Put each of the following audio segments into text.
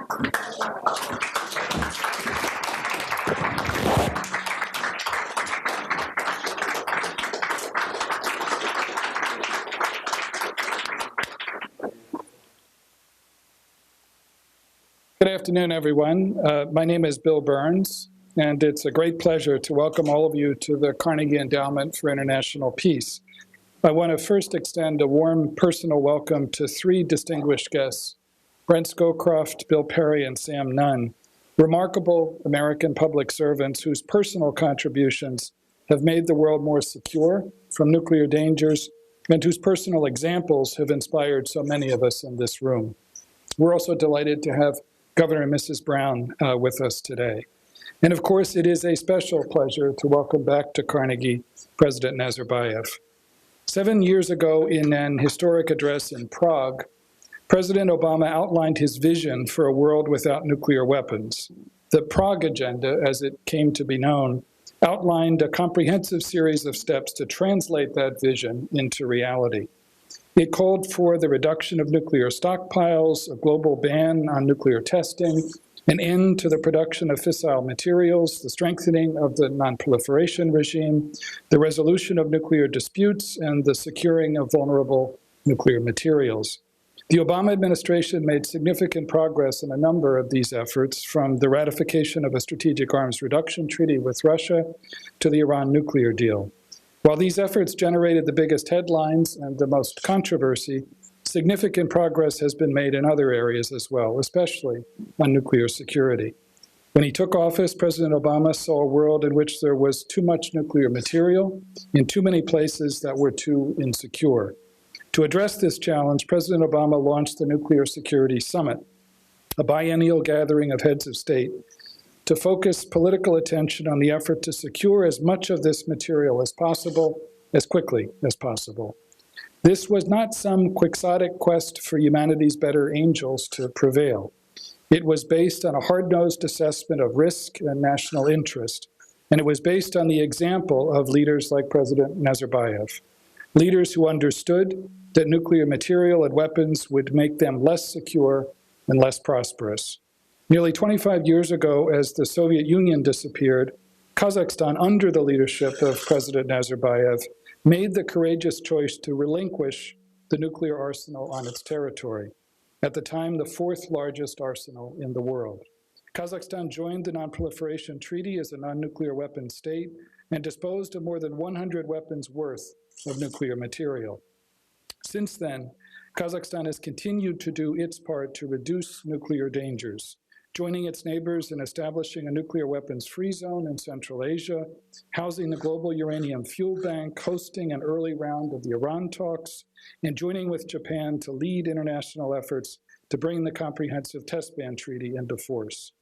Good afternoon, everyone. My name is Bill Burns, and it's a great pleasure to welcome all of you to the Carnegie Endowment for International Peace. I want to first extend a warm personal welcome to three distinguished guests, Brent Scowcroft, Bill Perry, and Sam Nunn, remarkable American public servants whose personal contributions have made the world more secure from nuclear dangers and whose personal examples have inspired so many of us in this room. We're also delighted to have Governor and Mrs. Brown with us today. And of course, it is a special pleasure to welcome back to Carnegie President Nazarbayev. 7 years ago, in an historic address in Prague, President Obama outlined his vision for a world without nuclear weapons. The Prague Agenda, as it came to be known, outlined a comprehensive series of steps to translate that vision into reality. It called for the reduction of nuclear stockpiles, a global ban on nuclear testing, an end to the production of fissile materials, the strengthening of the nonproliferation regime, the resolution of nuclear disputes, and the securing of vulnerable nuclear materials. The Obama administration made significant progress in a number of these efforts, from the ratification of a strategic arms reduction treaty with Russia to the Iran nuclear deal. While these efforts generated the biggest headlines and the most controversy, significant progress has been made in other areas as well, especially on nuclear security. When he took office, President Obama saw a world in which there was too much nuclear material in too many places that were too insecure. To address this challenge, President Obama launched the Nuclear Security Summit, a biennial gathering of heads of state, to focus political attention on the effort to secure as much of this material as possible, as quickly as possible. This was not some quixotic quest for humanity's better angels to prevail. It was based on a hard-nosed assessment of risk and national interest, and it was based on the example of leaders like President Nazarbayev, leaders who understood that nuclear material and weapons would make them less secure and less prosperous. Nearly 25 years ago, as the Soviet Union disappeared, Kazakhstan, under the leadership of President Nazarbayev, made the courageous choice to relinquish the nuclear arsenal on its territory, at the time the fourth largest arsenal in the world. Kazakhstan joined the Nonproliferation Treaty as a non-nuclear weapon state and disposed of more than 100 weapons worth of nuclear material. Since then, Kazakhstan has continued to do its part to reduce nuclear dangers, joining its neighbors in establishing a nuclear weapons-free zone in Central Asia, housing the global uranium fuel bank, hosting an early round of the Iran talks, and joining with Japan to lead international efforts to bring the Comprehensive Test Ban Treaty into force.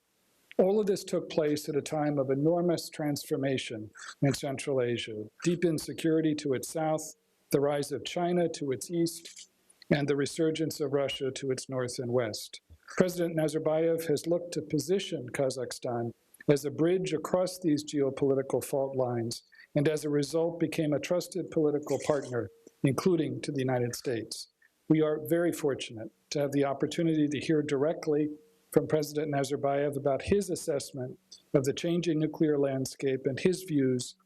All of this took place at a time of enormous transformation in Central Asia, deep insecurity to its south, the rise of China to its east, and the resurgence of Russia to its north and west. President Nazarbayev has looked to position Kazakhstan as a bridge across these geopolitical fault lines, and as a result became a trusted political partner, including to the United States. We are very fortunate to have the opportunity to hear directly from President Nazarbayev about his assessment of the changing nuclear landscape and his views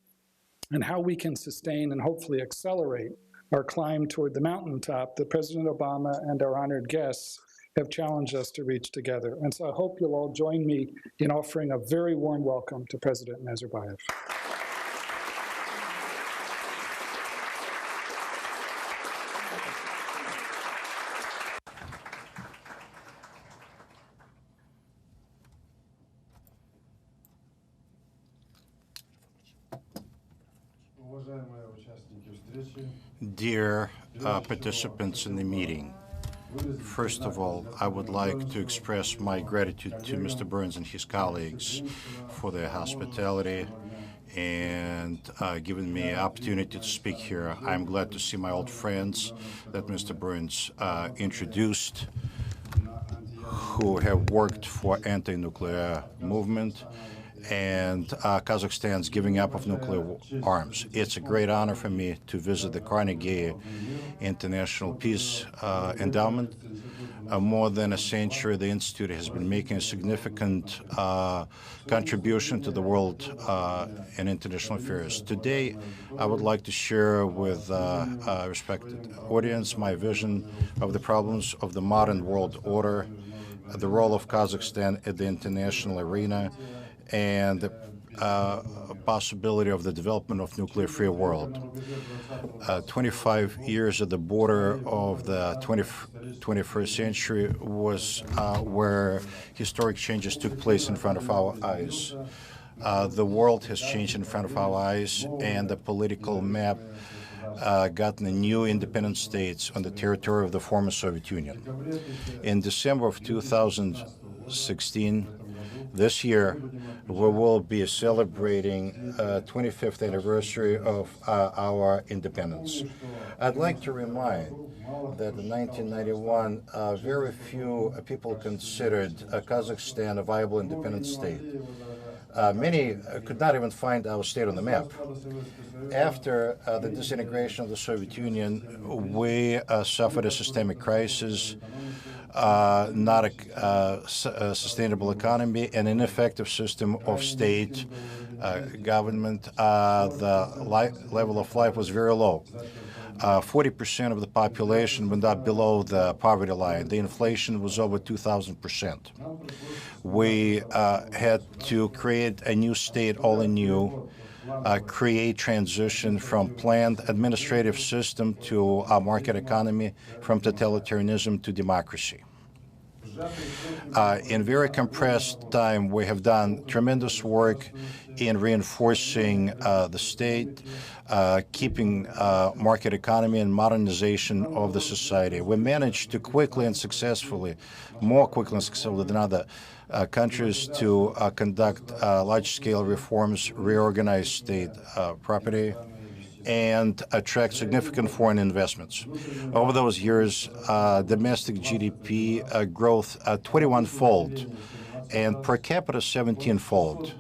on how we can sustain and hopefully accelerate our climb toward the mountaintop that President Obama and our honored guests have challenged us to reach together. And so I hope you'll all join me in offering a very warm welcome to President Nazarbayev. Dear participants in the meeting, first of all, I would like to express my gratitude to Mr. Burns and his colleagues for their hospitality and giving me an opportunity to speak here. I'm glad to see my old friends that Mr. Burns introduced, who have worked for anti-nuclear movement and Kazakhstan's giving up of nuclear arms. It's a great honor for me to visit the Carnegie International Peace Endowment. more than a century, the Institute has been making a significant contribution to the world in international affairs. Today, I would like to share with respected audience my vision of the problems of the modern world order, the role of Kazakhstan at the international arena, and the possibility of the development of nuclear-free world. 25 years at the border of the 21st century was where historic changes took place in front of our eyes. The world has changed in front of our eyes, and the political map gotten a new independent states on the territory of the former Soviet Union. In December of 2016, this year, we will be celebrating 25th anniversary of our independence. I'd like to remind that in 1991, very few people considered Kazakhstan a viable independent state. Many could not even find our state on the map. After the disintegration of the Soviet Union, we suffered a systemic crisis, not a sustainable economy, and an ineffective system of state government. The level of life was very low. 40% of the population went up below the poverty line. The inflation was over 2,000%. We had to create a new state, all anew, create transition from planned administrative system to a market economy, from totalitarianism to democracy. In very compressed time, we have done tremendous work in reinforcing the state, keeping market economy and modernization of the society. We managed to quickly and successfully, more quickly and successfully than other countries, to conduct large-scale reforms, reorganize state property, and attract significant foreign investments. Over those years, domestic GDP growth 21-fold and per capita 17-fold,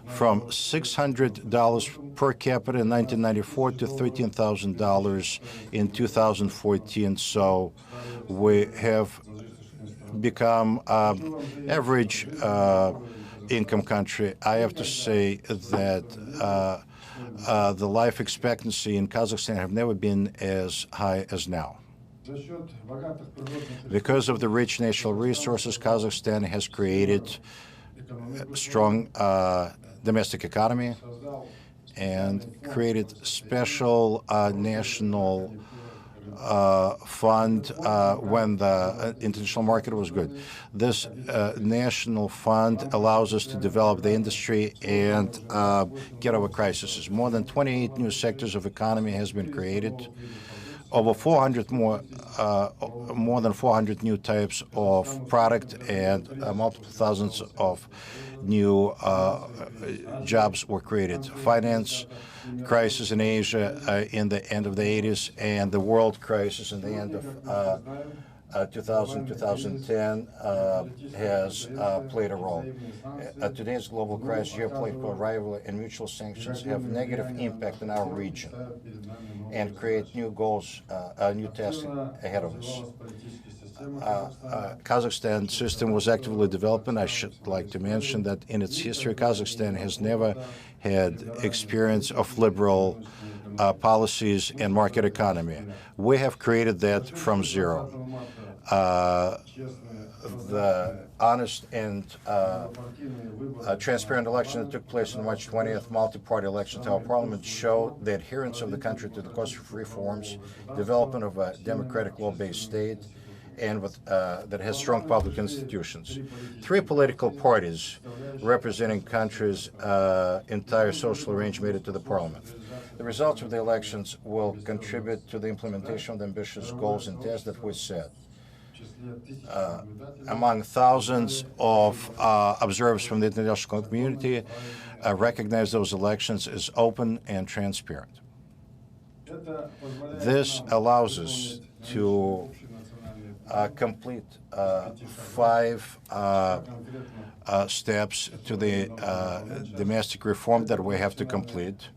from $600 per capita in 1994 to $13,000 in 2014. So we have become average income country. I have to say that the life expectancy in Kazakhstan have never been as high as now. Because of the rich natural resources, Kazakhstan has created a strong domestic economy and created special national fund when the international market was good. This national fund allows us to develop the industry and get over crises. More than 28 new sectors of economy has been created. Over 400 more than 400 new types of product and multiple thousands of new jobs were created. Finance crisis in Asia in the end of the 80s and the world crisis in the end of 2010 has played a role. Today's global crisis, geopolitical rivalry, and mutual sanctions have negative impact in our region and create new goals, new tasks ahead of us. Kazakhstan system was actively developed, and I should like to mention that in its history, Kazakhstan has never had experience of liberal policies and market economy. We have created that from zero. The honest and transparent election that took place on March 20th, multi-party election to our parliament, showed the adherence of the country to the course of reforms, development of a democratic law-based state, and that has strong public institutions. 3 political parties representing country's entire social range made it to the parliament. The results of the elections will contribute to the implementation of the ambitious goals and tasks that we set. Among thousands of observers from the international community, recognize those elections as open and transparent. This allows us to complete 5 steps to the domestic reform that we have to complete.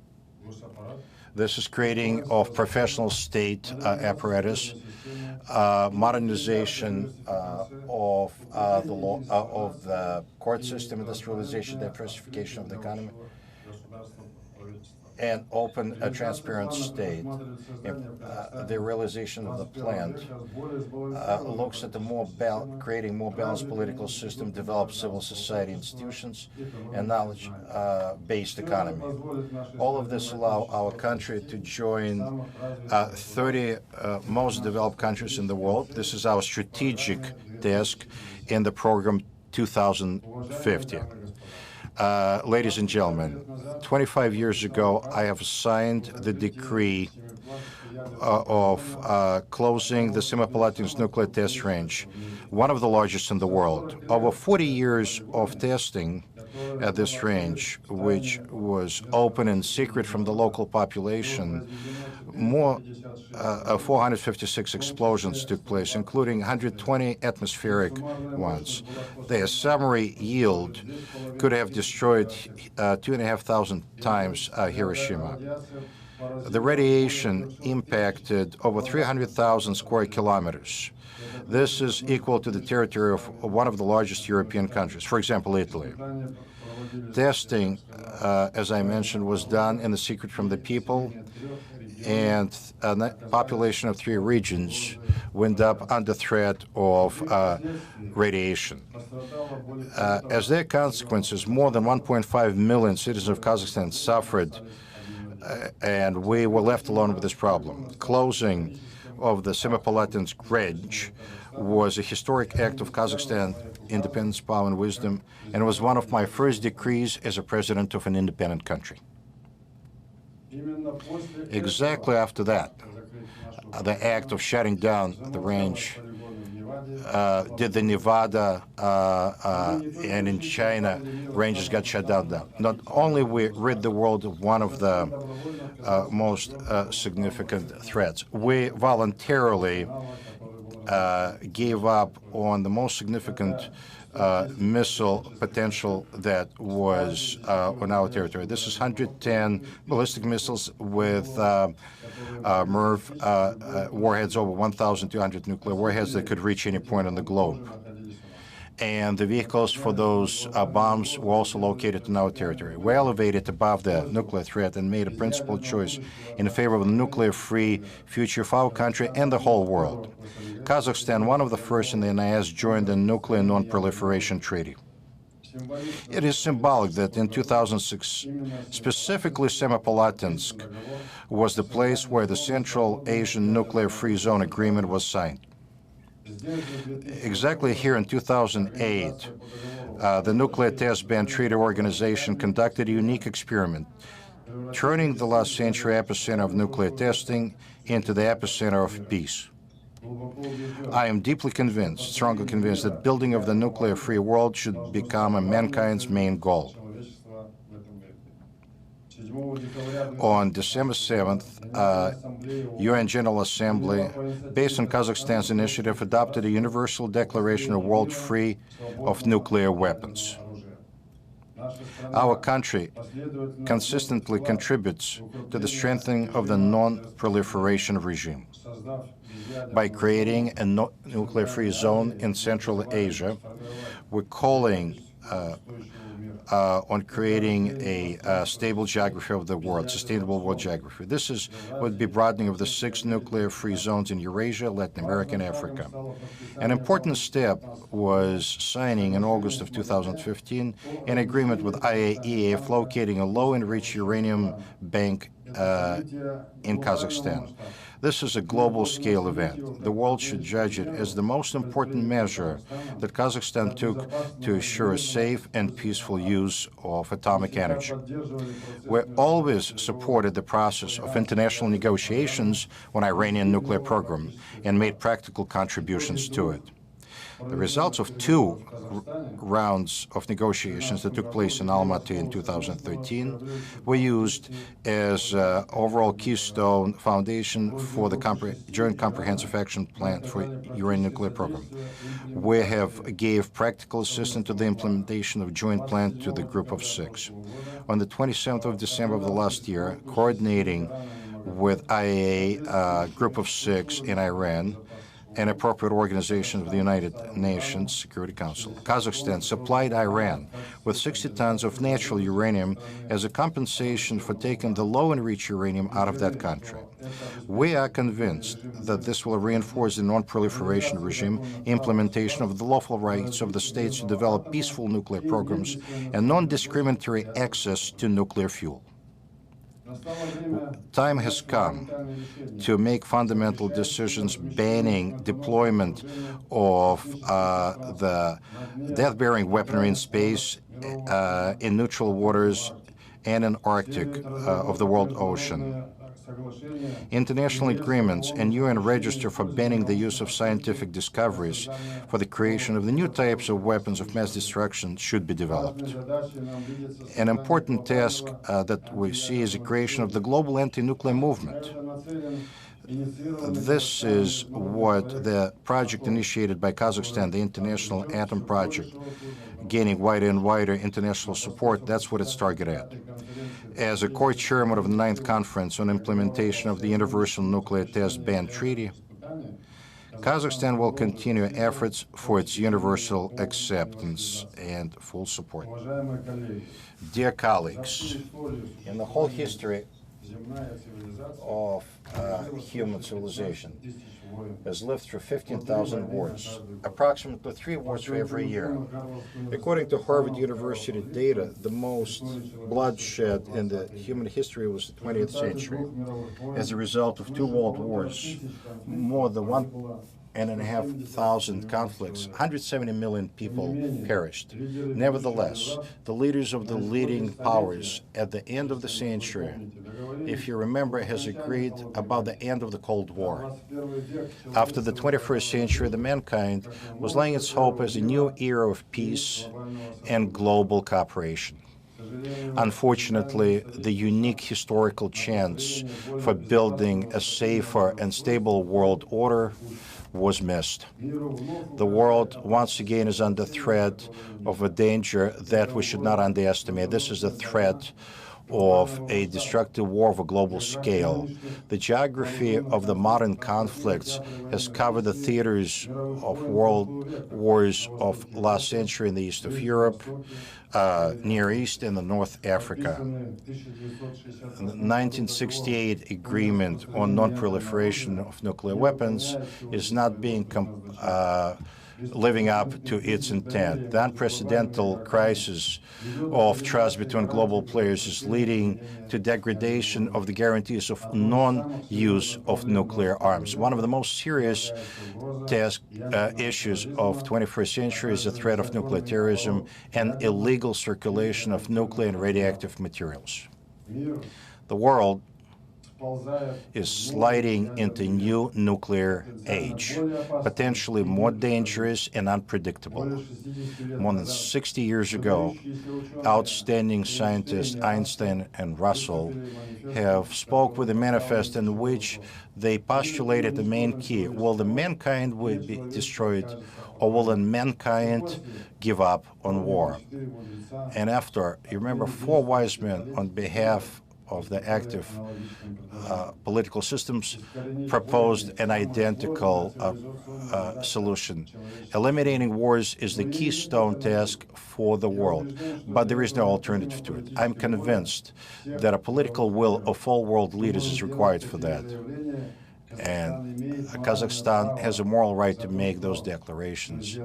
This is creating of professional state apparatus, modernization of the law, of the court system, industrialization, diversification of the economy, and open, transparent state. The realization of the plan looks at the creating more balanced political system, develop civil society institutions, and knowledge-based economy. All of this allow our country to join 30 most developed countries in the world. This is our strategic task in the program 2050. Ladies and gentlemen, 25 years ago, I have signed the decree of closing the Semipalatinsk nuclear test range, one of the largest in the world. Over 40 years of testing at this range, which was open and secret from the local population, 456 explosions took place, including 120 atmospheric ones. Their summary yield could have destroyed 2,500 times Hiroshima. The radiation impacted over 300,000 square kilometers. This is equal to the territory of one of the largest European countries, for example, Italy. Testing, as I mentioned, was done in the secret from the people, and a population of 3 regions went up under threat of radiation. As their consequences, more than 1.5 million citizens of Kazakhstan suffered, and we were left alone with this problem. Closing of the Semipalatinsk range was a historic act of Kazakhstan independence, power, and wisdom, and was one of my first decrees as a president of an independent country. Exactly after that, the act of shutting down the range did the Nevada and in China ranges got shut down. Not only we rid the world of one of the most significant threats, we voluntarily gave up on the most significant missile potential that was on our territory. This is 110 ballistic missiles with MIRV warheads, over 1,200 nuclear warheads that could reach any point on the globe. And the vehicles for those bombs were also located in our territory. We elevated above the nuclear threat and made a principled choice in favor of a nuclear-free future for our country and the whole world. Kazakhstan, one of the first in the NIS, joined the Nuclear Non-Proliferation Treaty. It is symbolic that in 2006, specifically Semipalatinsk was the place where the Central Asian Nuclear Free Zone Agreement was signed. Exactly here in 2008, the Nuclear Test Ban Treaty Organization conducted a unique experiment, turning the last century epicenter of nuclear testing into the epicenter of peace. I am deeply convinced, strongly convinced, that building of the nuclear-free world should become mankind's main goal. On December 7th, UN General Assembly, based on Kazakhstan's initiative, adopted a Universal Declaration of World Free of Nuclear Weapons. Our country consistently contributes to the strengthening of the non-proliferation regime. By creating a nuclear-free zone in Central Asia, we're calling on creating a stable geography of the world, sustainable world geography. This would be broadening of the 6 nuclear-free zones in Eurasia, Latin America, and Africa. An important step was signing in August of 2015 an agreement with IAEA for locating a low-enriched uranium bank in Kazakhstan. This is a global-scale event. The world should judge it as the most important measure that Kazakhstan took to assure safe and peaceful use of atomic energy. We always supported the process of international negotiations on Iranian nuclear program and made practical contributions to it. The results of 2 rounds of negotiations that took place in Almaty in 2013 were used as overall keystone foundation for the Joint Comprehensive Action Plan for Uranium Nuclear Program. We have gave practical assistance to the implementation of joint plan to the Group of 6. On the 27th of December of the last year, coordinating with IAEA Group of Six in Iran, and appropriate organizations of the United Nations Security Council. Kazakhstan supplied Iran with 60 tons of natural uranium as a compensation for taking the low-enriched uranium out of that country. We are convinced that this will reinforce the non-proliferation regime, implementation of the lawful rights of the states to develop peaceful nuclear programs, and non-discriminatory access to nuclear fuel. Time has come to make fundamental decisions banning deployment of the death-bearing weaponry in space, in neutral waters, and in Arctic of the world ocean. International agreements and UN register for banning the use of scientific discoveries for the creation of the new types of weapons of mass destruction should be developed. An important task that we see is the creation of the global anti-nuclear movement. This is what the project initiated by Kazakhstan, the International Atom Project, gaining wider and wider international support. That's what it's targeted at. As a co-chairman of the 9th Conference on Implementation of the Universal Nuclear Test Ban Treaty, Kazakhstan will continue efforts for its universal acceptance and full support. Dear colleagues, in the whole history of human civilization has lived through 15,000 wars, approximately 3 wars for every year. According to Harvard University data, the most bloodshed in the human history was the 20th century. As a result of 2 world wars, more than 1,500 conflicts, 170 million people perished. Nevertheless, the leaders of the leading powers at the end of the century, if you remember, has agreed about the end of the Cold War. After the 21st century, the mankind was laying its hope as a new era of peace and global cooperation. Unfortunately, the unique historical chance for building a safer and stable world order was missed. The world once again is under threat of a danger that we should not underestimate. This is the threat of a destructive war of a global scale. The geography of the modern conflicts has covered the theaters of world wars of last century in the east of Europe, Near East, and the North Africa. The 1968 agreement on non-proliferation of nuclear weapons is not being living up to its intent. The unprecedented crisis of trust between global players is leading to degradation of the guarantees of non-use of nuclear arms. One of the most serious issues of 21st century is the threat of nuclear terrorism and illegal circulation of nuclear and radioactive materials. The world is sliding into a new nuclear age, potentially more dangerous and unpredictable. More than 60 years ago, outstanding scientists Einstein and Russell have spoke with a manifest in which they postulated the main key: will the mankind will be destroyed, or will the mankind give up on war? And after, you remember, 4 wise men on behalf of the active political systems proposed an identical solution. Eliminating wars is the keystone task for the world, but there is no alternative to it. I'm convinced that a political will of all world leaders is required for that. And Kazakhstan has a moral right to make those declarations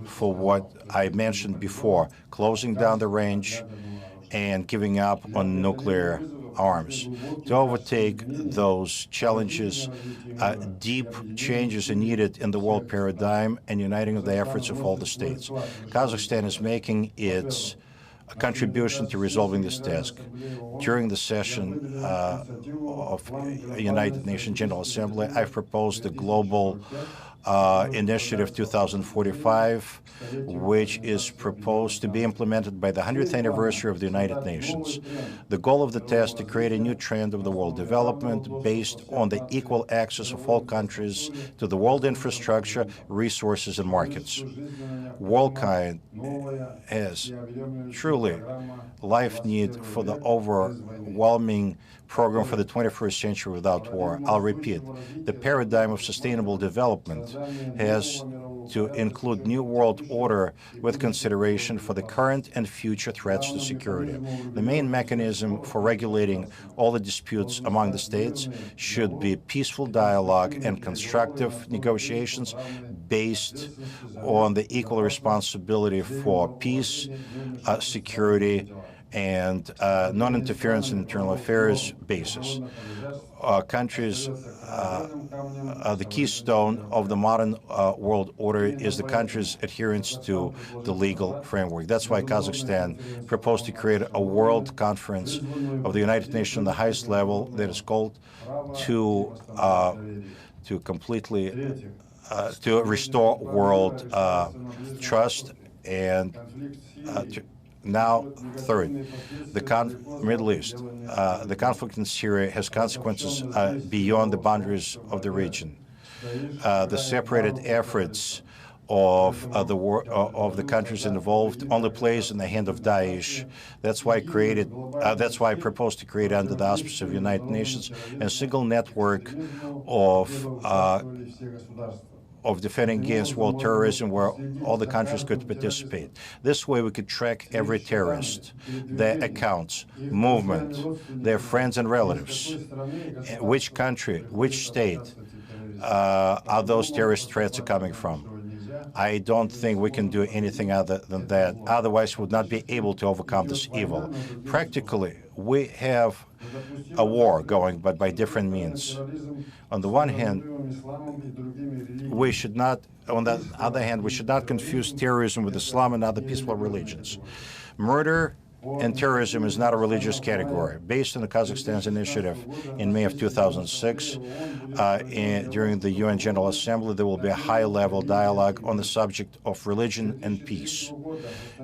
for what I mentioned before: closing down the range and giving up on nuclear arms. To overtake those challenges, deep changes are needed in the world paradigm and uniting of the efforts of all the states. Kazakhstan is making its contribution to resolving this task. During the session of United Nations General Assembly, I've proposed a global Initiative 2045, which is proposed to be implemented by the 100th anniversary of the United Nations. The goal of the test is to create a new trend of the world development based on the equal access of all countries to the world infrastructure, resources, and markets. Worldkind has truly life need for the overwhelming program for the 21st century without war. I'll repeat, the paradigm of sustainable development has to include new world order with consideration for the current and future threats to security. The main mechanism for regulating all the disputes among the states should be peaceful dialogue and constructive negotiations based on the equal responsibility for peace, security, and non-interference in internal affairs basis. Countries, the keystone of the modern world order is the country's adherence to the legal framework. That's why Kazakhstan proposed to create a world conference of the United Nations on the highest level that is called to completely to restore world trust and now, third, the Middle East. The conflict in Syria has consequences beyond the boundaries of the region. The separated efforts of the countries involved only plays in the hand of Daesh. That's why I proposed to create, under the auspices of the United Nations, a single network of defending against world terrorism where all the countries could participate. This way we could track every terrorist, their accounts, movement, their friends and relatives, which country, which state are those terrorist threats coming from. I don't think we can do anything other than that. Otherwise, we would not be able to overcome this evil. Practically, we have a war going, but by different means. On the one hand, we should not, on the other hand, we should not confuse terrorism with Islam and other peaceful religions. Murder and terrorism is not a religious category. Based on the Kazakhstan's initiative in May of 2006, during the UN General Assembly, there will be a high-level dialogue on the subject of religion and peace.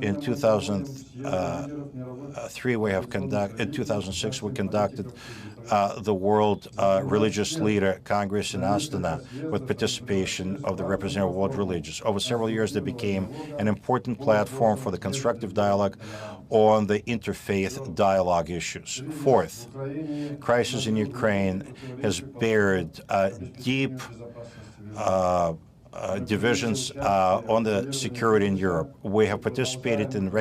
In 2003, in 2006, we conducted the World Religious Leader Congress in Astana with participation of the representative world religions. Over several years, they became an important platform for the constructive dialogue on the interfaith dialogue issues. Fourth, crisis in Ukraine has bared deep divisions on the security in Europe. We have participated in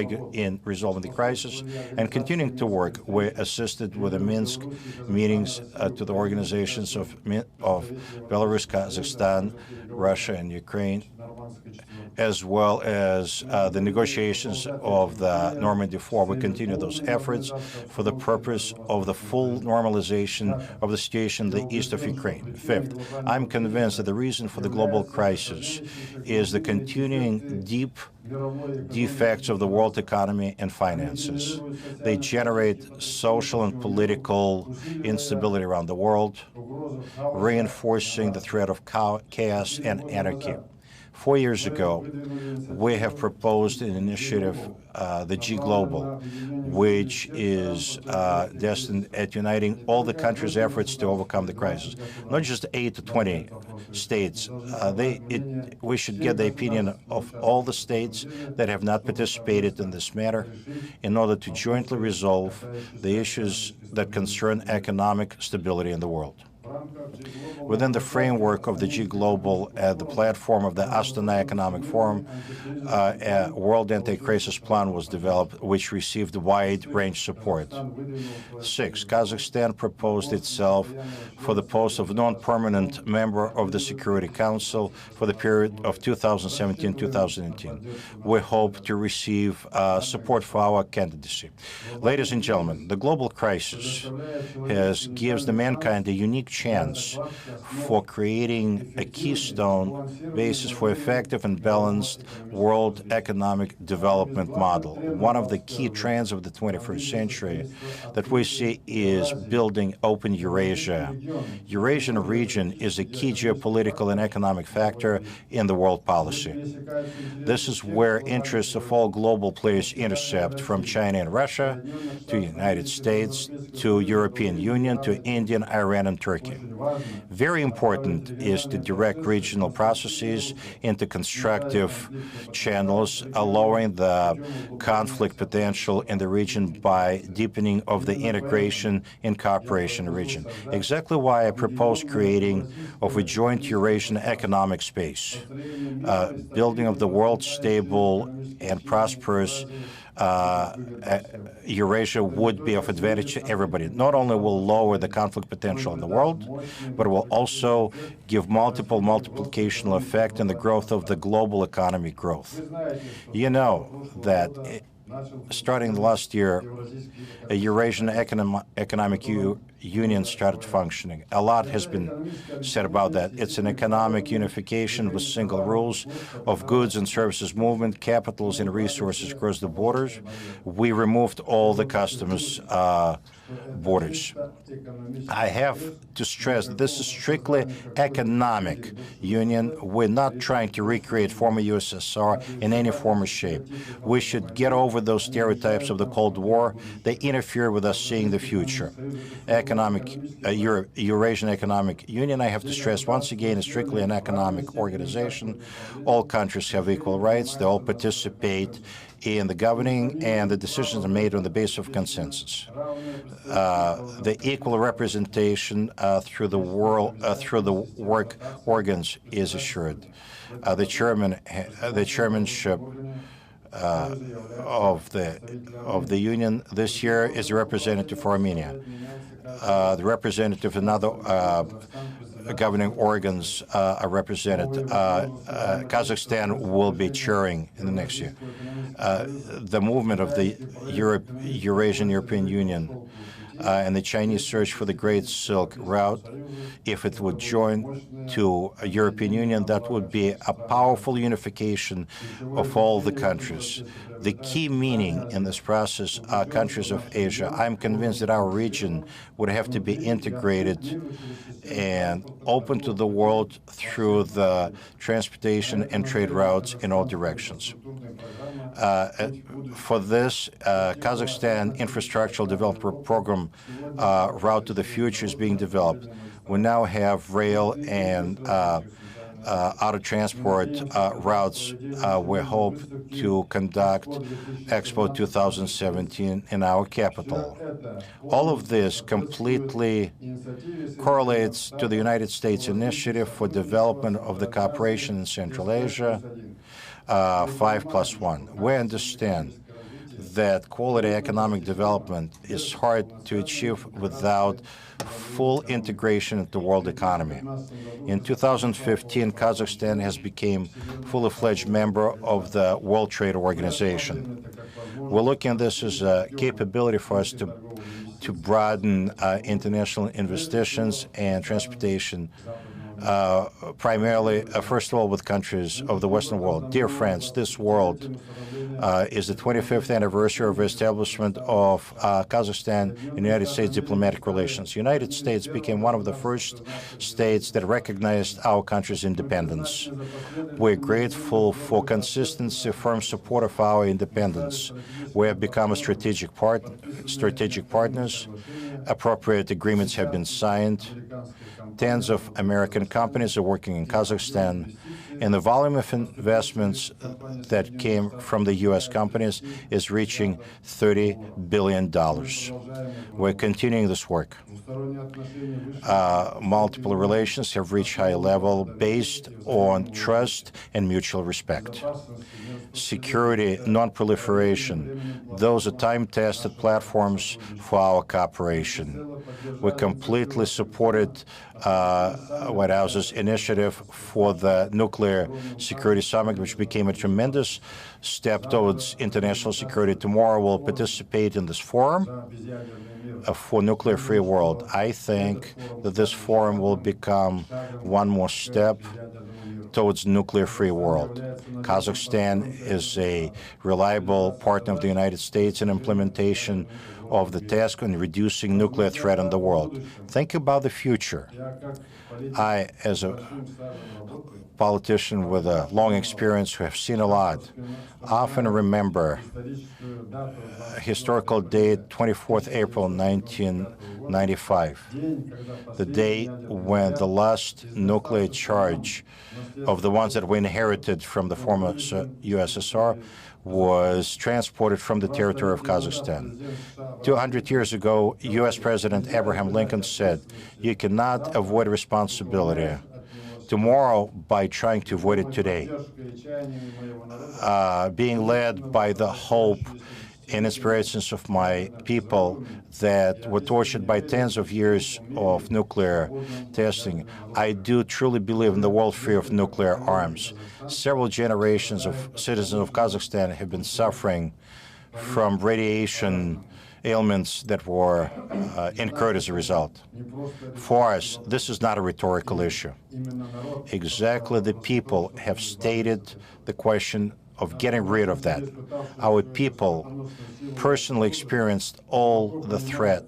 resolving the crisis and continuing to work. We assisted with the Minsk meetings to the organizations of Belarus, Kazakhstan, Russia, and Ukraine, as well as the negotiations of the Normandy IV. We continue those efforts for the purpose of the full normalization of the situation in the east of Ukraine. Fifth, I'm convinced that the reason for the global crisis is the continuing deep defects of the world economy and finances. They generate social and political instability around the world, reinforcing the threat of chaos and anarchy. 4 years ago, we have proposed an initiative, the G Global, which is destined at uniting all the countries' efforts to overcome the crisis. Not just 8 to 20 states. We should get the opinion of all the states that have not participated in this matter in order to jointly resolve the issues that concern economic stability in the world. Within the framework of the G Global, the platform of the Astana Economic Forum, a World Anti-Crisis Plan was developed, which received wide-range support. Six, Kazakhstan proposed itself for the post of non-permanent member of the Security Council for the period of 2017-2018. We hope to receive support for our candidacy. Ladies and gentlemen, the global crisis gives the mankind a unique chance for creating a keystone basis for effective and balanced world economic development model. One of the key trends of the 21st century that we see is building open Eurasia. Eurasian region is a key geopolitical and economic factor in the world policy. This is where interests of all global players intercept, from China and Russia to the United States to European Union to India, Iran, and Turkey. Very important is to direct regional processes into constructive channels, lowering the conflict potential in the region by deepening of the integration and cooperation region. Exactly why I propose creating of a joint Eurasian economic space. Building of the world stable and prosperous Eurasia would be of advantage to everybody. Not only will lower the conflict potential in the world, but it will also give multiplicational effect in the growth of the global economy growth. You know that starting last year, a Eurasian Economic Union started functioning. A lot has been said about that. It's an economic unification with single rules of goods and services movement, capitals and resources across the borders. We removed all the customs borders. I have to stress that this is strictly economic union. We're not trying to recreate former USSR in any form or shape. We should get over those stereotypes of the Cold War. They interfere with us seeing the future. Eurasian Economic Union, I have to stress once again, is strictly an economic organization. All countries have equal rights. They all participate in the governing, and the decisions are made on the basis of consensus. The equal representation through the work organs is assured. The chairmanship of the union this year is a representative for Armenia. The representative in other governing organs are represented. Kazakhstan will be chairing in the next year. The movement of the Eurasian European Union and the Chinese search for the Great Silk Route, if it would join to a European Union, that would be a powerful unification of all the countries. The key meaning in this process are countries of Asia. I'm convinced that our region would have to be integrated and open to the world through the transportation and trade routes in all directions. For this, Kazakhstan Infrastructural Development Program Route to the Future is being developed. We now have rail and auto transport routes. We hope to conduct Expo 2017 in our capital. All of this completely correlates to the United States initiative for development of the cooperation in Central Asia, 5+1. We understand that quality economic development is hard to achieve without full integration into the world economy. In 2015, Kazakhstan has become fully fledged member of the World Trade Organization. We're looking at this as a capability for us to broaden international investitions and transportation, primarily, first of all, with countries of the Western world. Dear friends, this world is the 25th anniversary of the establishment of Kazakhstan and United States diplomatic relations. The United States became one of the first states that recognized our country's independence. We're grateful for consistency, firm support of our independence. We have become a strategic partners. Appropriate agreements have been signed. Tens of American companies are working in Kazakhstan, and the volume of investments that came from the U.S. companies is reaching $30 billion. We're continuing this work. Multiple relations have reached high level based on trust and mutual respect. Security, nonproliferation, Those are time-tested platforms for our cooperation. We completely supported White House's initiative for the Nuclear Security Summit, which became a tremendous step towards international security. Tomorrow we'll participate in this forum for nuclear-free world. I think that this forum will become one more step towards nuclear-free world. Kazakhstan is a reliable partner of the United States in implementation of the task on reducing nuclear threat in the world. Think about the future. I, as a politician with a long experience who have seen a lot, often remember a historical date, 24th April 1995, the day when the last nuclear charge of the ones that we inherited from the former USSR was transported from the territory of Kazakhstan. 200 years ago, U.S. President Abraham Lincoln said, "You cannot avoid responsibility tomorrow by trying to avoid it today." Being led by the hope and inspirations of my people that were tortured by tens of years of nuclear testing, I do truly believe in the world free of nuclear arms. Several generations of citizens of Kazakhstan have been suffering from radiation ailments that were incurred as a result. For us, this is not a rhetorical issue. Exactly the people have stated the question of getting rid of that. Our people personally experienced all the threat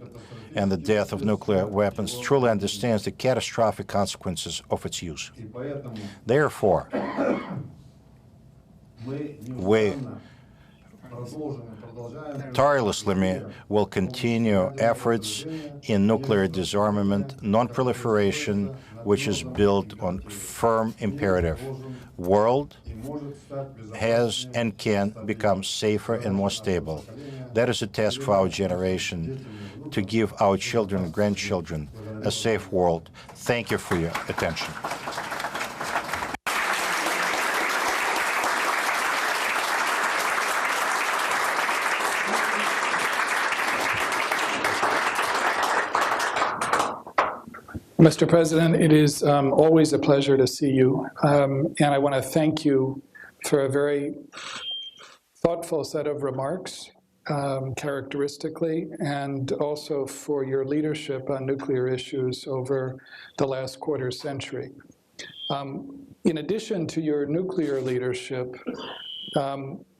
and the death of nuclear weapons, truly understands the catastrophic consequences of its use. Therefore, we tirelessly will continue efforts in nuclear disarmament, non-proliferation, which is built on firm imperative. World has and can become safer and more stable. That is a task for our generation, to give our children and grandchildren a safe world. Thank you for your attention. Mr. President, it is always a pleasure to see you, and I want to thank you for a very thoughtful set of remarks, characteristically, and also for your leadership on nuclear issues over the last quarter century. In addition to your nuclear leadership,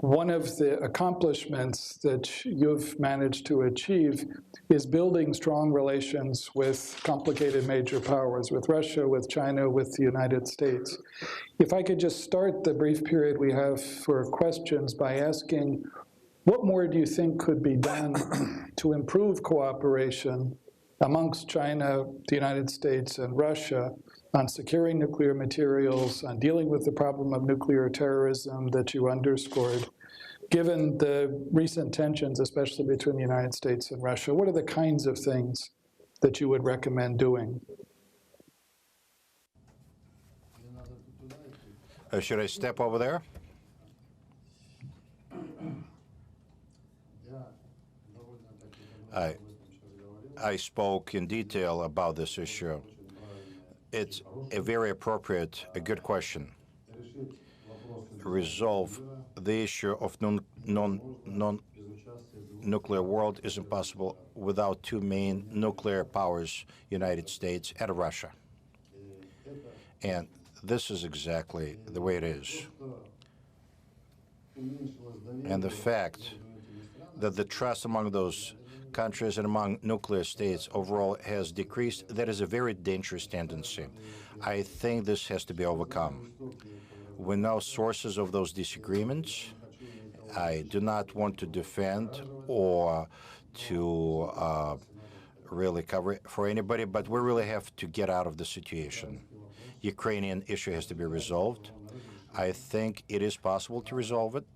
one of the accomplishments that you've managed to achieve is building strong relations with complicated major powers, with Russia, with China, with the United States. If I could just start the brief period we have for questions by asking, what more do you think could be done to improve cooperation amongst China, the United States, and Russia on securing nuclear materials, on dealing with the problem of nuclear terrorism that you underscored, given the recent tensions, especially between the United States and Russia? What are the kinds of things that you would recommend doing? Should I step over there? I spoke in detail about this issue. It's a very appropriate, a good question. Resolve the issue of non-nuclear world is impossible without two main nuclear powers, United States and Russia. And this is exactly the way it is. And the fact that the trust among those countries and among nuclear states overall has decreased, that is a very dangerous tendency. I think this has to be overcome. We know sources of those disagreements. I do not want to defend or to really cover it for anybody, but we really have to get out of the situation. Ukrainian issue has to be resolved. I think it is possible to resolve it.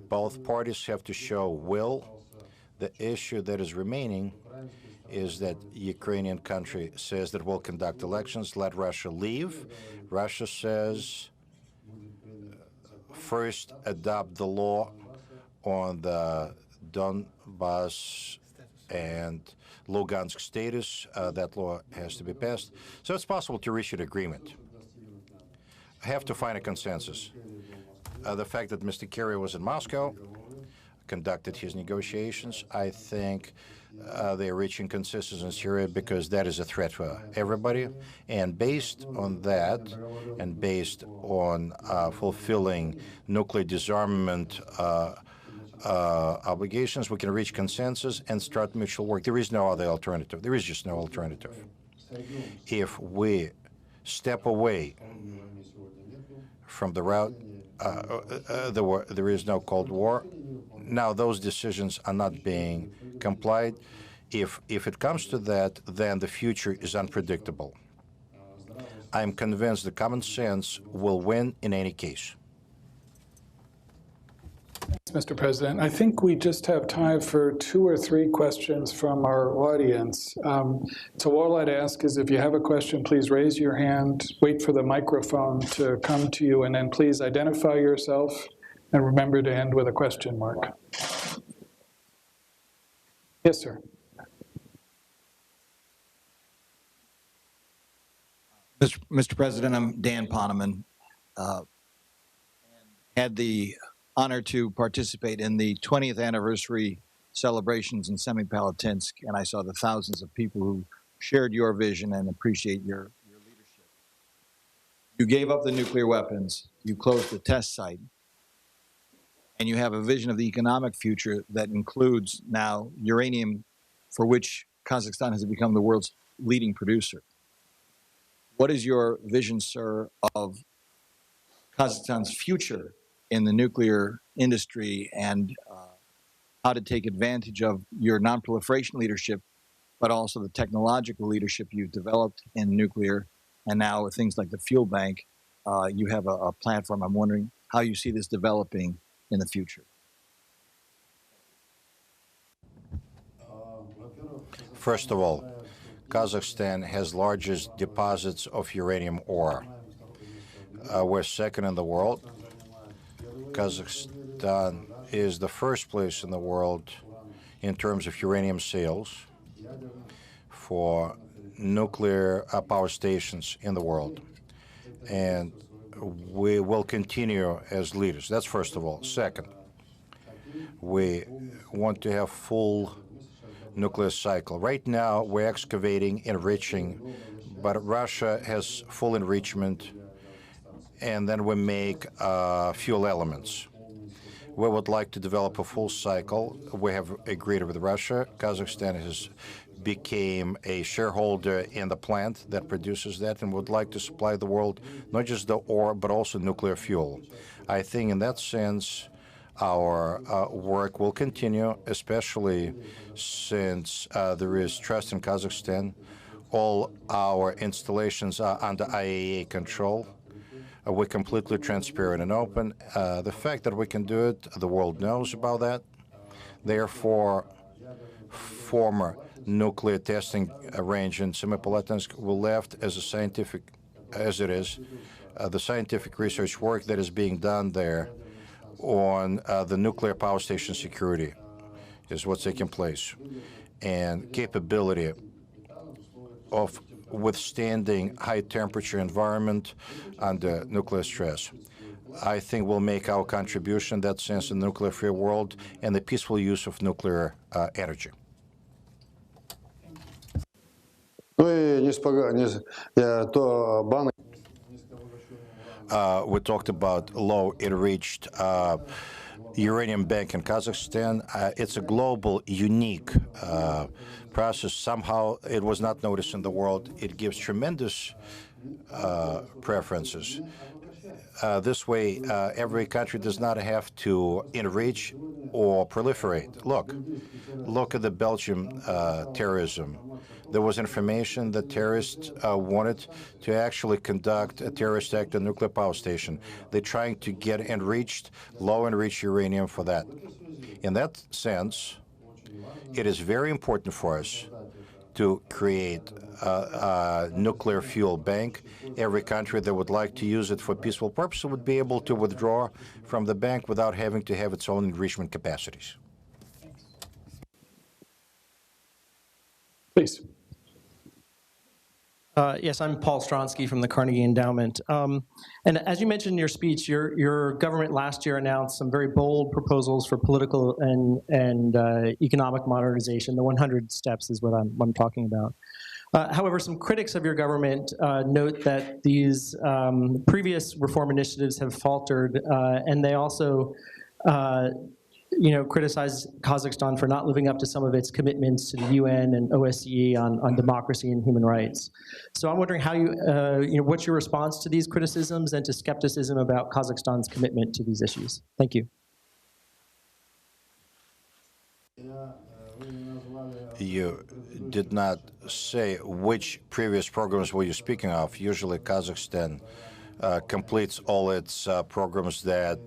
Both parties have to show will. The issue that is remaining is that Ukrainian country says that we'll conduct elections, let Russia leave. Russia says first adopt the law on the Donbas and Lugansk status. That law has to be passed. So it's possible to reach an agreement. I have to find a consensus. The fact that Mr. Kerry was in Moscow, conducted his negotiations, I think they're reaching consensus in Syria because that is a threat for everybody. And based on that, and based on fulfilling nuclear disarmament obligations, we can reach consensus and start mutual work. There is no other alternative. There is just no alternative. If we step away from the route, there is no Cold War. Now those decisions are not being complied. If it comes to that, then the future is unpredictable. I'm convinced that common sense will win in any case. Thanks, Mr. President. I think we just have time for 2 or 3 questions from our audience. So all I'd ask is if you have a question, please raise your hand, wait for the microphone to come to you, and then please identify yourself and remember to end with a question mark. Yes, sir. Mr. President, I'm Dan Poneman. Had the honor to participate in the 20th anniversary celebrations in Semipalatinsk, and I saw the thousands of people who shared your vision and appreciate your leadership. You gave up the nuclear weapons, you closed the test site, and you have a vision of the economic future that includes now uranium, for which Kazakhstan has become the world's leading producer. What is your vision, sir, of Kazakhstan's future in the nuclear industry and how to take advantage of your nonproliferation leadership, but also the technological leadership you've developed in nuclear, and now with things like the Fuel Bank, you have a platform. I'm wondering how you see this developing in the future. First of all, Kazakhstan has largest deposits of uranium ore. We're second in the world. Kazakhstan is the first place in the world in terms of uranium sales for nuclear power stations in the world. And we will continue as leaders. That's first of all. Second, we want to have full nuclear cycle. Right now, we're excavating, enriching, but Russia has full enrichment, and then we make fuel elements. We would like to develop a full cycle. We have agreed with Russia. Kazakhstan has became a shareholder in the plant that produces that and would like to supply the world not just the ore, but also nuclear fuel. I think in that sense, our work will continue, especially since there is trust in Kazakhstan. All our installations are under IAEA control. We're completely transparent and open. The fact that we can do it, the world knows about that. Therefore, former nuclear testing range in Semipalatinsk will left as a scientific, as it is. The scientific research work that is being done there on the nuclear power station security is what's taking place, and capability of withstanding high temperature environment under nuclear stress. I think will make our contribution in that sense in the nuclear free world and the peaceful use of nuclear energy. We talked about low enriched uranium bank in Kazakhstan. It's a global, unique process. Somehow it was not noticed in the world. It gives tremendous preferences. This way, every country does not have to enrich or proliferate. Look at the Belgium terrorism. There was information that terrorists wanted to actually conduct a terrorist act on a nuclear power station. They're trying to get enriched, low enriched uranium for that. In that sense, it is very important for us to create a nuclear fuel bank. Every country that would like to use it for peaceful purposes would be able to withdraw from the bank without having to have its own enrichment capacities. Please. Yes, I'm Paul Stronsky from the Carnegie Endowment. And as you mentioned in your speech, your government last year announced some very bold proposals for political and economic modernization. The 100 steps is what I'm talking about. However, some critics of your government note that these previous reform initiatives have faltered, and they also criticize Kazakhstan for not living up to some of its commitments to the UN and OSCE on democracy and human rights. So I'm wondering how what's your response to these criticisms and to skepticism about Kazakhstan's commitment to these issues? Thank you. You did not say which previous programs were you speaking of. Usually Kazakhstan completes all its programs that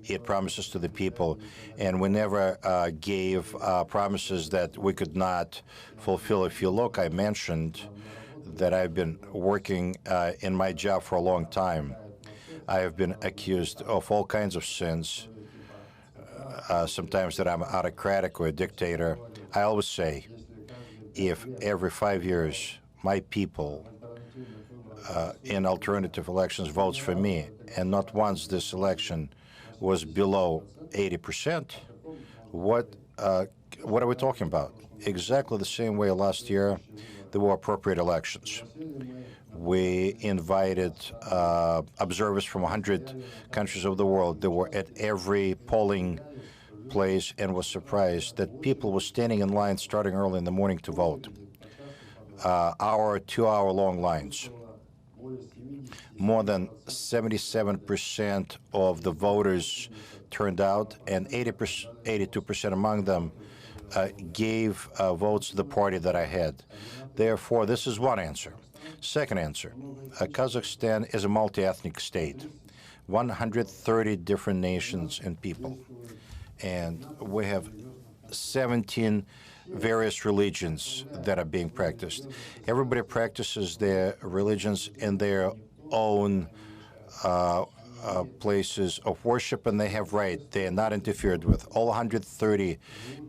it promises to the people, and we never gave promises that we could not fulfill. If you look, I mentioned that I've been working in my job for a long time. I have been accused of all kinds of sins, sometimes that I'm autocratic or a dictator. I always say, if every 5 years my people in alternative elections votes for me, and not once this election was below 80%, what are we talking about? Exactly the same way last year there were appropriate elections. We invited observers from 100 countries of the world. They were at every polling place and was surprised that people were standing in line starting early in the morning to vote. 2-hour-long lines. More than 77% of the voters turned out, and 82% among them gave votes to the party that I had. Therefore, this is one answer. Second answer, Kazakhstan is a multi-ethnic state, 130 different nations and people. And we have 17 various religions that are being practiced. Everybody practices their religions in their own places of worship, and they have right. They are not interfered with. All 130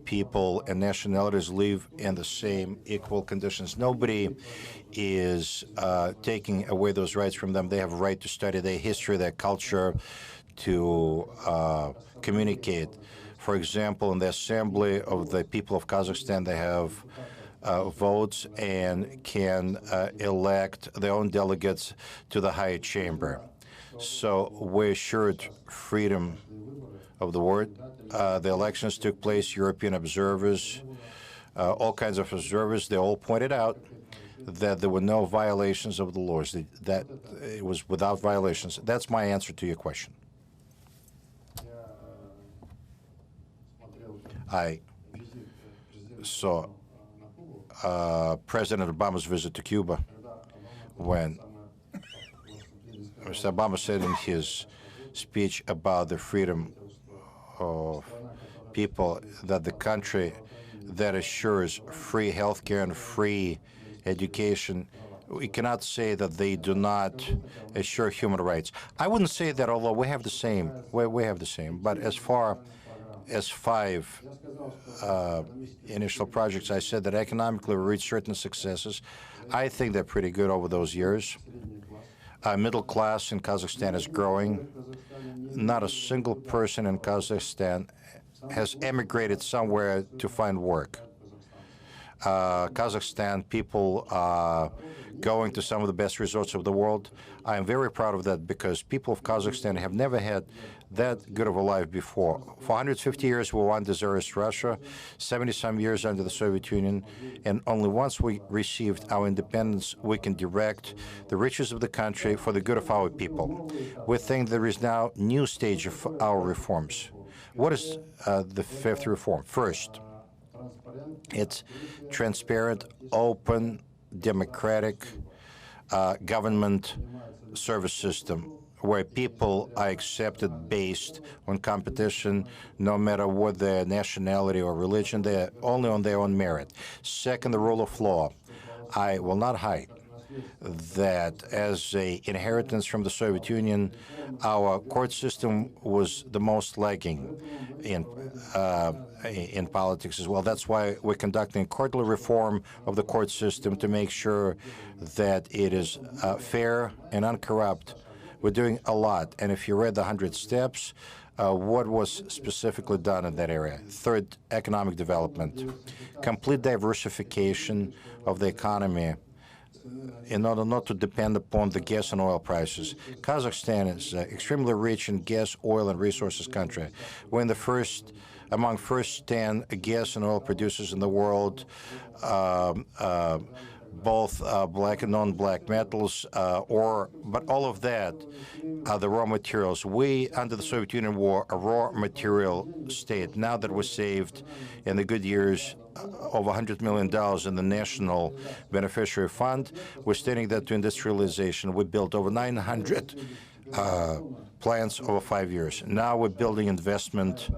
people and nationalities live in the same equal conditions. Nobody is taking away those rights from them. They have a right to study their history, their culture, to communicate. For example, in the Assembly of the People of Kazakhstan, they have votes and can elect their own delegates to the higher chamber. So we assured freedom of the word. The elections took place, European observers, all kinds of observers, they all pointed out that there were no violations of the laws, that it was without violations. That's my answer to your question. I saw President Obama's visit to Cuba when Mr. Obama said in his speech about the freedom of people that the country that assures free health care and free education, we cannot say that they do not assure human rights. I wouldn't say that, although we have the same, but as far as 5 initial projects, I said that economically we reached certain successes. I think they're pretty good over those years. Middle class in Kazakhstan is growing. Not a single person in Kazakhstan has emigrated somewhere to find work. Kazakhstan people are going to some of the best resorts of the world. I am very proud of that because people of Kazakhstan have never had that good of a life before. For 150 years, we were under Tsarist Russia, 70-some years under the Soviet Union, and only once we received our independence, we can direct the riches of the country for the good of our people. We think there is now a new stage of our reforms. What is the 5th reform? First, it's transparent, open, democratic government service system. where people are accepted based on competition, no matter what their nationality or religion, they're only on their own merit. Second, the rule of law. I will not hide that as an inheritance from the Soviet Union, our court system was the most lagging in politics as well. That's why we're conducting quarterly reform of the court system to make sure that it is fair and uncorrupt. We're doing a lot, and if you read the 100 Steps, what was specifically done in that area? Third, economic development, complete diversification of the economy in order not to depend upon the gas and oil prices. Kazakhstan is an extremely rich in gas, oil, and resources country. We're in the among first 10 gas and oil producers in the world, both black and non-black metals, but all of that are the raw materials. We, under the Soviet Union, were a raw material state. Now that we're saved in the good years over $100 million in the National Beneficiary Fund, we're stating that to industrialization. We built over 900 plants over 5 years. Now we're building investment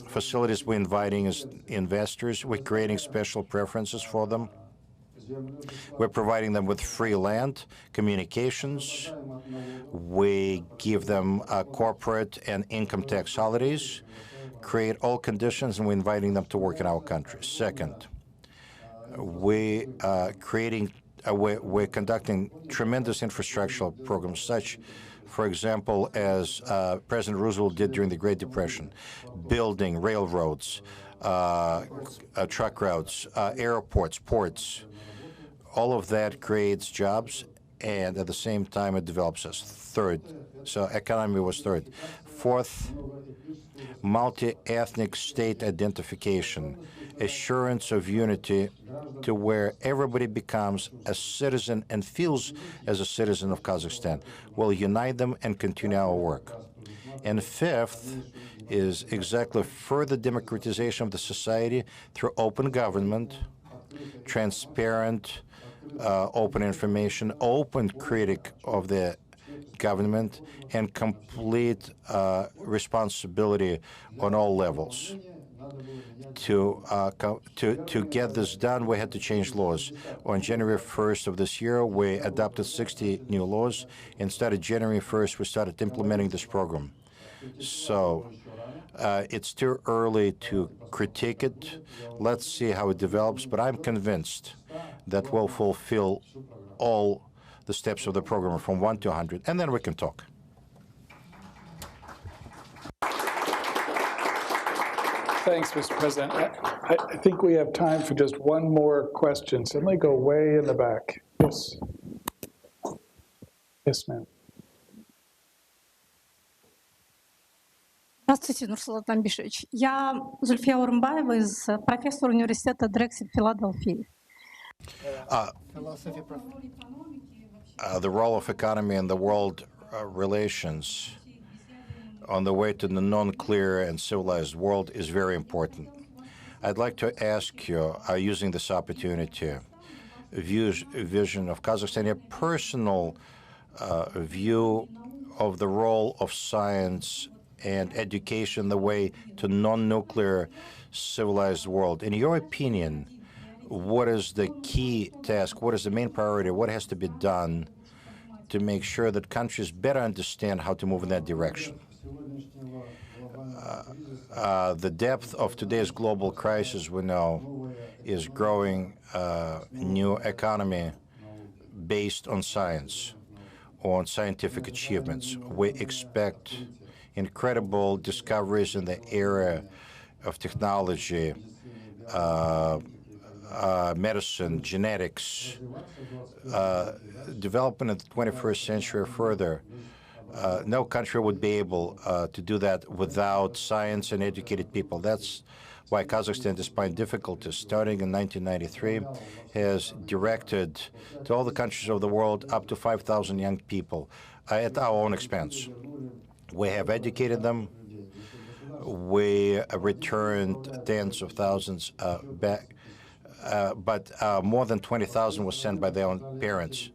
facilities. We're inviting investors. We're creating special preferences for them. We're providing them with free land, communications. We give them corporate and income tax holidays, create all conditions, and we're inviting them to work in our country. Second, we're conducting tremendous infrastructural programs, such, for example, as President Roosevelt did during the Great Depression, building railroads, truck routes, airports, ports. All of that creates jobs, and at the same time, it develops us. Third, so economy was third. Fourth, multi-ethnic state identification, assurance of unity to where everybody becomes a citizen and feels as a citizen of Kazakhstan. We'll unite them and continue our work. And fifth is exactly further democratization of the society through open government, transparent, open information, open critic of the government, and complete responsibility on all levels. To get this done, we had to change laws. On January 1st of this year, we adopted 60 new laws, and started January 1st, we started implementing this program. So it's too early to critique it. Let's see how it develops, but I'm convinced that we'll fulfill all the steps of the program from 1 to 100, and then we can talk. Thanks, Mr. President. I think we have time for just one more question. So let me go way in the back. Yes. Yes, ma'am. Здравствуйте, Нурсултан Бишевич. Я Зульфия Урымбаева, профессор университета Дрексель в Филадельфии. The role of economy in the world relations on the way to the non-nuclear and civilized world is very important. I'd like to ask you, using this opportunity, vision of Kazakhstan, a personal view of the role of science and education, the way to non-nuclear civilized world. In your opinion, what is the key task? What is the main priority? What has to be done to make sure that countries better understand how to move in that direction? The depth of today's global crisis, we know, is growing new economy based on science, on scientific achievements. We expect incredible discoveries in the area of technology, medicine, genetics, development in the 21st century further. No country would be able to do that without science and educated people. That's why Kazakhstan, despite difficulties, starting in 1993, has directed to all the countries of the world up to 5,000 young people at our own expense. We have educated them. We returned tens of thousands back but more than 20,000 was sent by their own parents.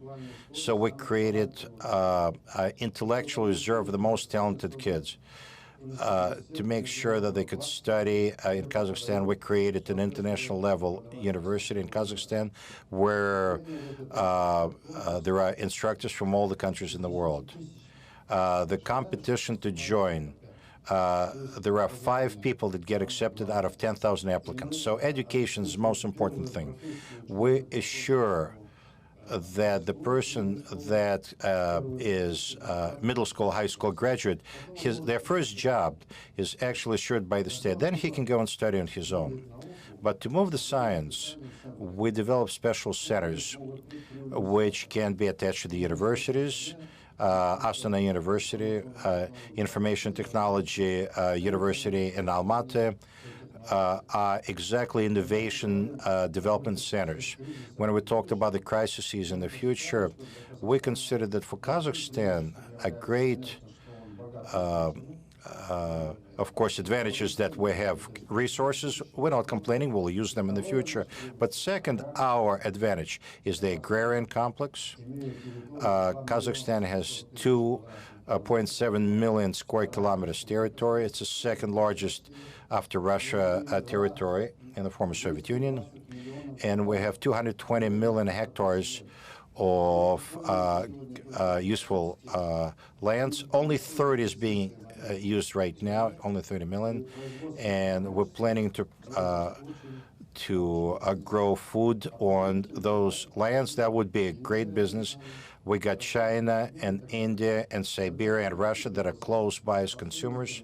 So we created an intellectual reserve of the most talented kids. To make sure that they could study in Kazakhstan, we created an international level university in Kazakhstan where there are instructors from all the countries in the world. The competition to join, there are 5 people that get accepted out of 10,000 applicants. So education is the most important thing. We assure that the person that is middle school, high school graduate, their first job is actually assured by the state. Then he can go and study on his own. But to move the science, we develop special centers which can be attached to the universities. Astana University, Information Technology University in Almaty, are exactly innovation development centers. When we talked about the crises in the future, we considered that for Kazakhstan, a great, of course, advantage is that we have resources. We're not complaining. We'll use them in the future. But second, our advantage is the agrarian complex. Kazakhstan has 2.7 million square kilometers territory. It's the second largest after Russia territory in the former Soviet Union. And we have 220 million hectares of useful lands. Only 30 is being used right now, only 30 million. And we're planning to grow food on those lands. That would be a great business. We got China and India and Siberia and Russia that are close by as consumers.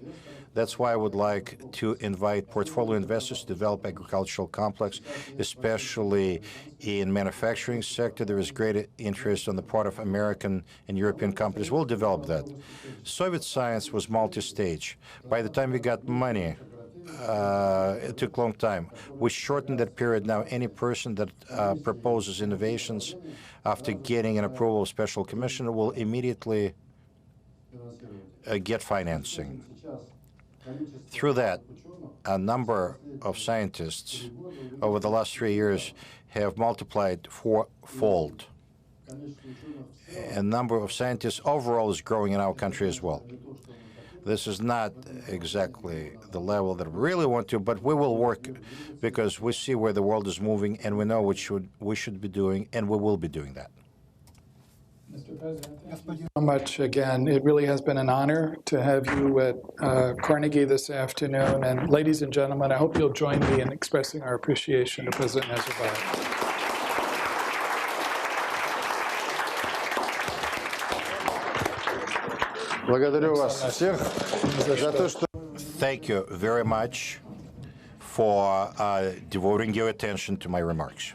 That's why I would like to invite portfolio investors to develop agricultural complex, especially in manufacturing sector. There is great interest on the part of American and European companies. We'll develop that. Soviet science was multi-stage. By the time we got money, it took a long time. We shortened that period now. Any person that proposes innovations after getting an approval of special commission will immediately get financing. Through that, a number of scientists over the last 3 years have multiplied 4-fold. A number of scientists overall is growing in our country as well. This is not exactly the level that we really want to, but we will work because we see where the world is moving and we know what we should be doing, and we will be doing that. Mr. President, thank you so much again. It really has been an honor to have you at Carnegie this afternoon. And ladies and gentlemen, I hope you'll join me in expressing our appreciation to President Nazarbayev. Thank you very much for devoting your attention to my remarks.